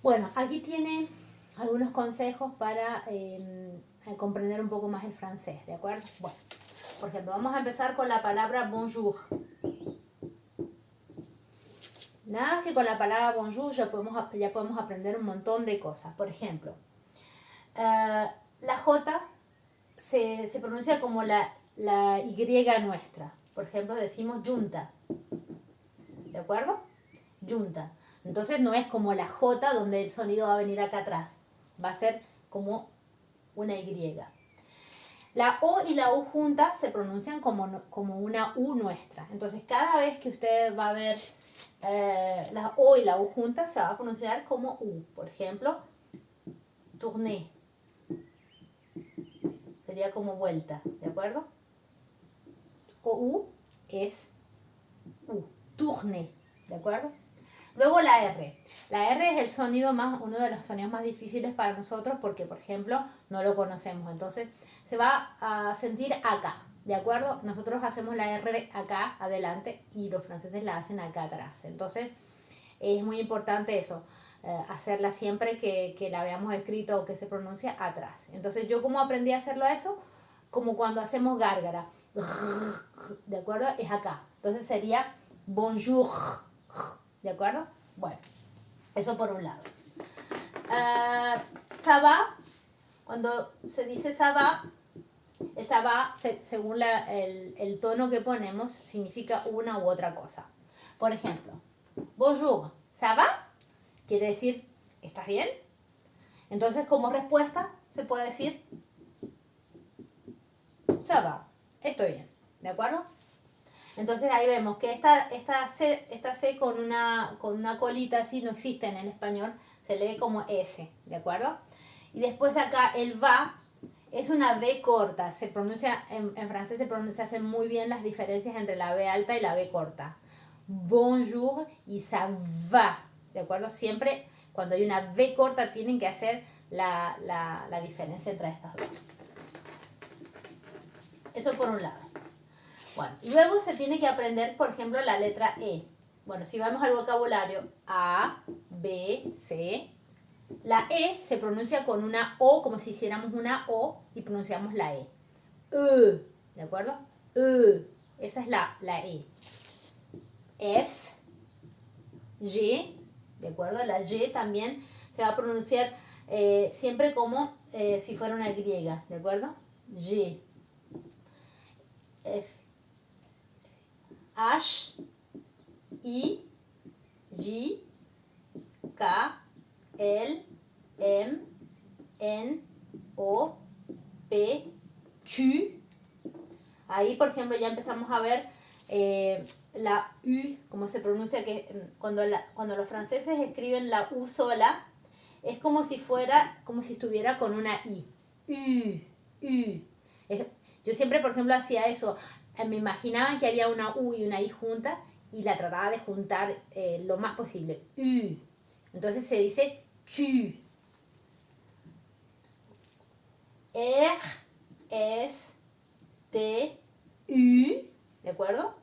Bueno, aquí tiene algunos consejos para comprender un poco más el francés, ¿de acuerdo? Bueno, por ejemplo, vamos a empezar con la palabra bonjour. Nada más que con la palabra bonjour ya podemos aprender un montón de cosas. Por ejemplo, la J se pronuncia como la Y nuestra. Por ejemplo, decimos yunta. ¿De acuerdo? Yunta. Entonces no es como la J donde el sonido va a venir acá atrás. Va a ser como una Y. La O y la U juntas se pronuncian como una U nuestra. Entonces cada vez que usted va a ver la O y la U juntas se va a pronunciar como U. Por ejemplo, tourner. Sería como vuelta, ¿de acuerdo? O U es U. Tourner, ¿de acuerdo? Luego la R. La R es el sonido uno de los sonidos más difíciles para nosotros porque, por ejemplo, no lo conocemos. Entonces, se va a sentir acá, ¿de acuerdo? Nosotros hacemos la R acá, adelante, y los franceses la hacen acá atrás. Entonces, es muy importante eso, hacerla siempre que la veamos escrito o que se pronuncia atrás. Entonces, yo como aprendí a hacerlo a eso, como cuando hacemos gárgara, ¿de acuerdo? Es acá. Entonces sería bonjour, ¿de acuerdo? Bueno, eso por un lado. Ça va, cuando se dice ça va, el ça va, según el tono que ponemos, significa una u otra cosa. Por ejemplo, bonjour, ça va, quiere decir, ¿estás bien? Entonces, como respuesta, se puede decir ça va, estoy bien, ¿de acuerdo? Entonces ahí vemos que esta C con una colita así no existe en el español, se lee como S, ¿de acuerdo? Y después acá el va es una V corta, se pronuncia, en francés se hacen muy bien las diferencias entre la V alta y la V corta. Bonjour y ça va, ¿de acuerdo? Siempre cuando hay una V corta tienen que hacer la diferencia entre estas dos. Eso por un lado. Bueno, luego se tiene que aprender, por ejemplo, la letra E. Bueno, si vamos al vocabulario A, B, C, la E se pronuncia con una O, como si hiciéramos una O y pronunciamos la E. ¿De acuerdo? Esa es la E. F, G, ¿de acuerdo? La Y también se va a pronunciar siempre como si fuera una Y, ¿de acuerdo? G, F, H, I, J, K, L, M, N, O, P, Q. Ahí, por ejemplo, ya empezamos a ver la U, como se pronuncia, que cuando los franceses escriben la U sola, es como si estuviera con una I. U. Yo siempre, por ejemplo, hacía eso. Me imaginaba que había una U y una I juntas y la trataba de juntar lo más posible. U. Entonces se dice Q. R, S, T, U. ¿De acuerdo?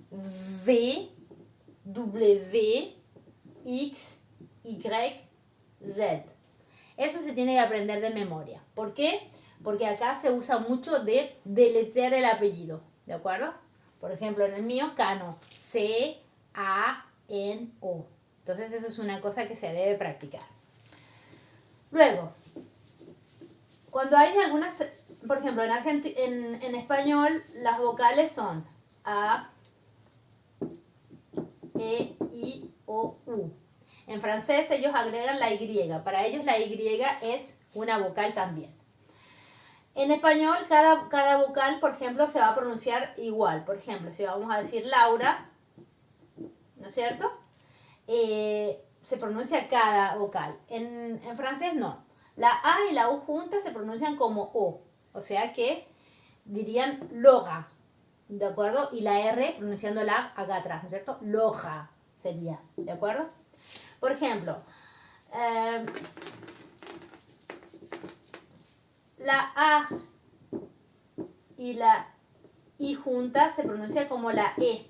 V, W, X, Y, Z. Eso se tiene que aprender de memoria. ¿Por qué? Porque acá se usa mucho de deletrear el apellido, ¿de acuerdo? Por ejemplo, en el mío, Cano, C-A-N-O. Entonces eso es una cosa que se debe practicar. Luego, cuando hay algunas, por ejemplo, en español, las vocales son A, E, I, O, U. En francés ellos agregan la Y. Para ellos la Y es una vocal también. En español cada vocal, por ejemplo, se va a pronunciar igual. Por ejemplo, si vamos a decir Laura, ¿no es cierto? Se pronuncia cada vocal. En francés no. La A y la U juntas se pronuncian como O. O sea que dirían Laura, ¿de acuerdo? Y la R pronunciándola acá atrás, ¿no es cierto? Loja sería, ¿de acuerdo? Por ejemplo, la A y la I junta se pronuncia como la E.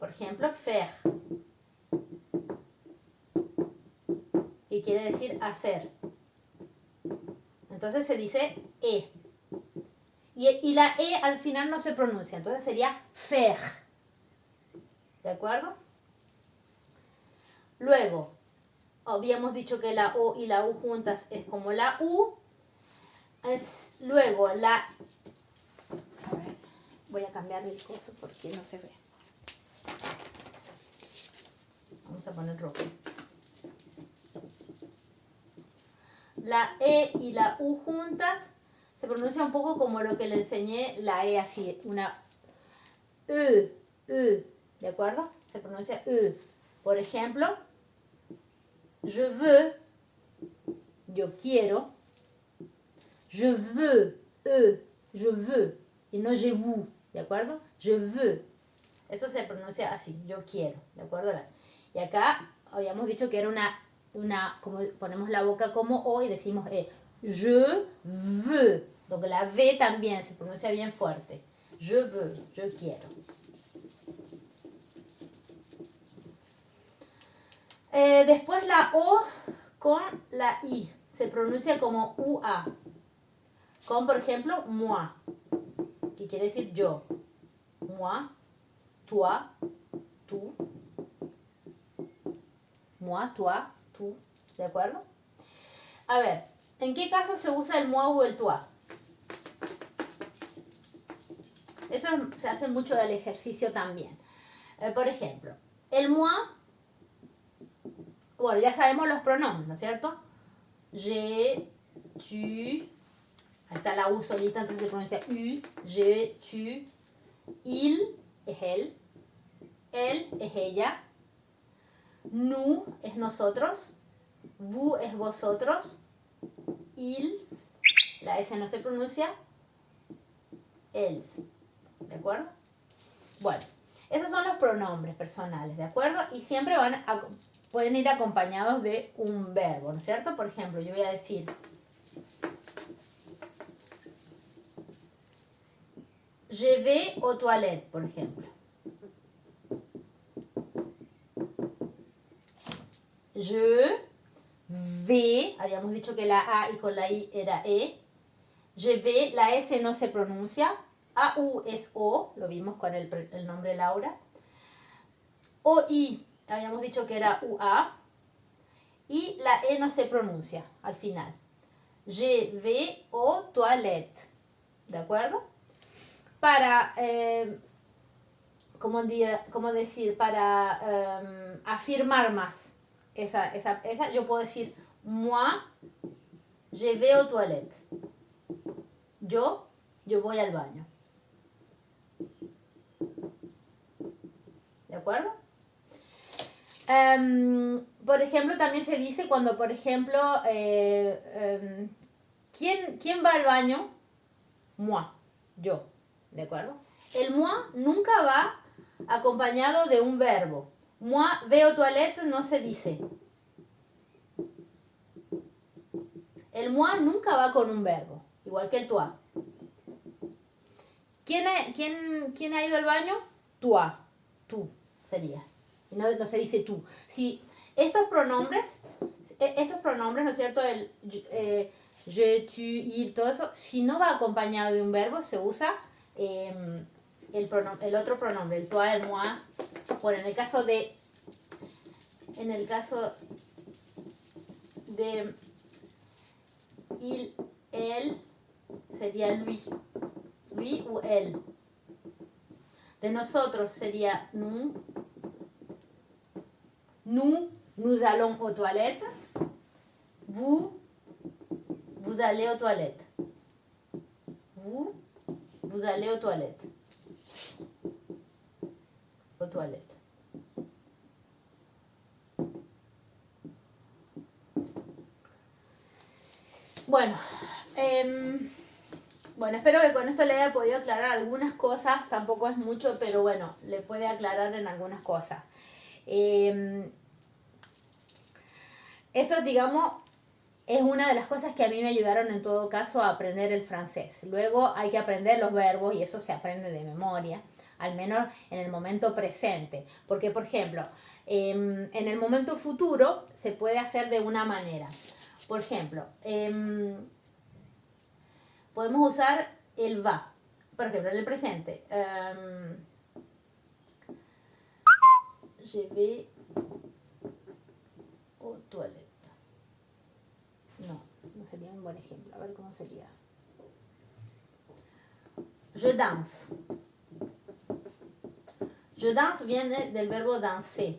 Por ejemplo, faire. que quiere decir hacer. Entonces se dice e. Y la e al final no se pronuncia, entonces sería faire. ¿De acuerdo? Luego, habíamos dicho que la o y la u juntas es como la u. Luego la... A ver, voy a cambiar el coso porque no se ve. Vamos a poner rojo. La e y la u juntas se pronuncia un poco como lo que le enseñé, la e así, una u, ¿de acuerdo? Se pronuncia u. Por ejemplo, je veux, yo quiero, je veux, je veux, y no je vous, ¿de acuerdo? Je veux. Eso se pronuncia así, yo quiero, ¿de acuerdo? Y acá habíamos dicho que era una como ponemos la boca como O y decimos E. Je veux. Donc la V también se pronuncia bien fuerte. Je veux, yo quiero. Después la O con la I. Se pronuncia como UA. Con, por ejemplo, moi, que quiere decir yo. Moi, toi, tú. Moi, toi, tú. ¿De acuerdo? A ver, ¿en qué caso se usa el moi o el toi? Eso se hace mucho del ejercicio también. Por ejemplo, el moi, bueno, ya sabemos los pronombres, ¿no es cierto? Je, tu, ahí está la U solita, entonces se pronuncia U, je, tu, il es él es ella, nous es nosotros, vous es vosotros, ils, la S no se pronuncia, els, ¿de acuerdo? Bueno, esos son los pronombres personales, ¿de acuerdo? Y siempre pueden ir acompañados de un verbo, ¿no es cierto? Por ejemplo, yo voy a decir je vais aux toilettes, por ejemplo. Je vais, habíamos dicho que la A y con la I era E. Je vais, la S no se pronuncia. AU es O, lo vimos con el nombre Laura. OI, habíamos dicho que era UA. Y la E no se pronuncia al final. Je vais aux toilettes. ¿De acuerdo? Para, ¿cómo decir? Para afirmar más esa, yo puedo decir moi, je vais aux toilettes. Yo voy al baño. ¿De acuerdo? Por ejemplo, también se dice cuando, por ejemplo, ¿quién va al baño? Moi, yo. ¿De acuerdo? El moi nunca va acompañado de un verbo. Moi vais aux toilettes no se dice. El moi nunca va con un verbo, igual que el toi. ¿Quién ha ido al baño? Toi, tú sería. No se dice tú. Si estos pronombres, ¿no es cierto? El je, tu, il, todo eso, si no va acompañado de un verbo, se usa el otro pronombre, el toi, el moi. Bueno, en el caso de il, él, sería lui ou elle. De nosotros sería nous. Nous allons aux toilettes. Vous allez aux toilettes. Vous allez aux toilettes. Aux toilettes. Bueno, espero que con esto le haya podido aclarar algunas cosas. Tampoco es mucho, pero bueno, le puede aclarar en algunas cosas. Eso, digamos, es una de las cosas que a mí me ayudaron en todo caso a aprender el francés. Luego hay que aprender los verbos y eso se aprende de memoria, al menos en el momento presente. Porque, por ejemplo, En el momento futuro se puede hacer de una manera. Por ejemplo, podemos usar el va. Por ejemplo, en el presente. Je vais aux toilettes. No, no sería un buen ejemplo. A ver cómo sería. Je danse. Je danse viene del verbo danser.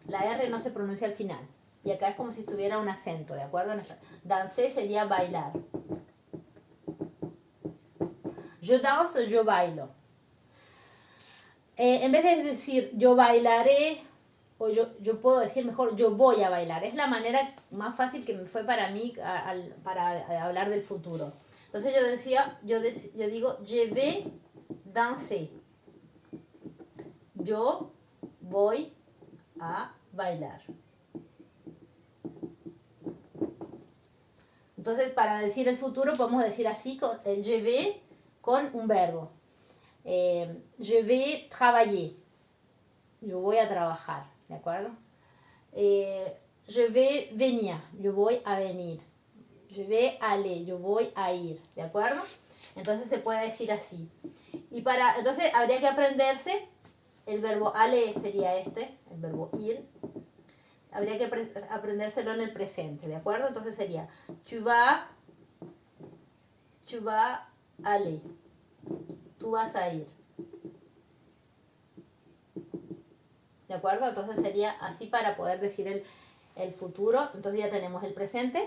La R no se pronuncia al final. Y acá es como si tuviera un acento, ¿de acuerdo? Danser sería bailar. Je danse, yo bailo. En vez de decir yo bailaré, o yo puedo decir mejor yo voy a bailar. Es la manera más fácil que me fue para mí para hablar del futuro. Entonces yo digo je vais danser. Yo voy a bailar. Entonces, para decir el futuro podemos decir así, con el je vais con un verbo. Je vais travailler. Yo voy a trabajar, ¿de acuerdo? Je vais venir. Yo voy a venir. Je vais aller. Yo voy a ir, ¿de acuerdo? Entonces se puede decir así. Entonces habría que aprenderse el verbo aller sería el verbo ir. Habría que aprendérselo en el presente, ¿de acuerdo? Entonces sería tu vas aller. Tú vas a ir. ¿De acuerdo? Entonces sería así para poder decir el futuro. Entonces ya tenemos el presente,